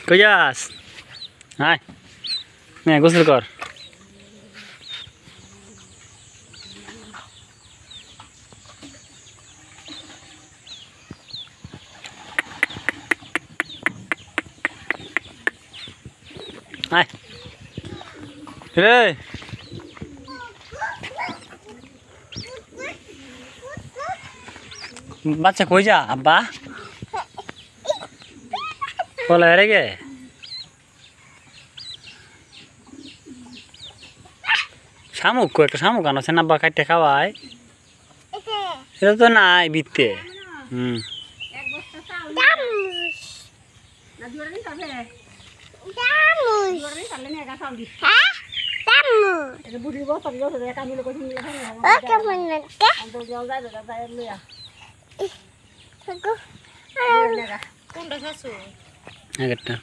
কই যাস হাই নে গোসল কর হাই রে বাচ্চা কই যা আব্বা বলা রে গে শামুক কো একটা শামুক আনো সেনা আব্বা কাটতে খাওয়ায় এটা তো নাই বিতে এক বস্তা চাউল দামুস না জোরে যাবে দামুস জোরে চালে না গা চাউল দি হ্যাঁ দামুস এটা বুড়ি বস্তা দিও তো একা মিলে কইনি নিয়ে খাই ওকে মনে কে তো যাও যাই লইয়া থাকো কোনটা শাশু একটা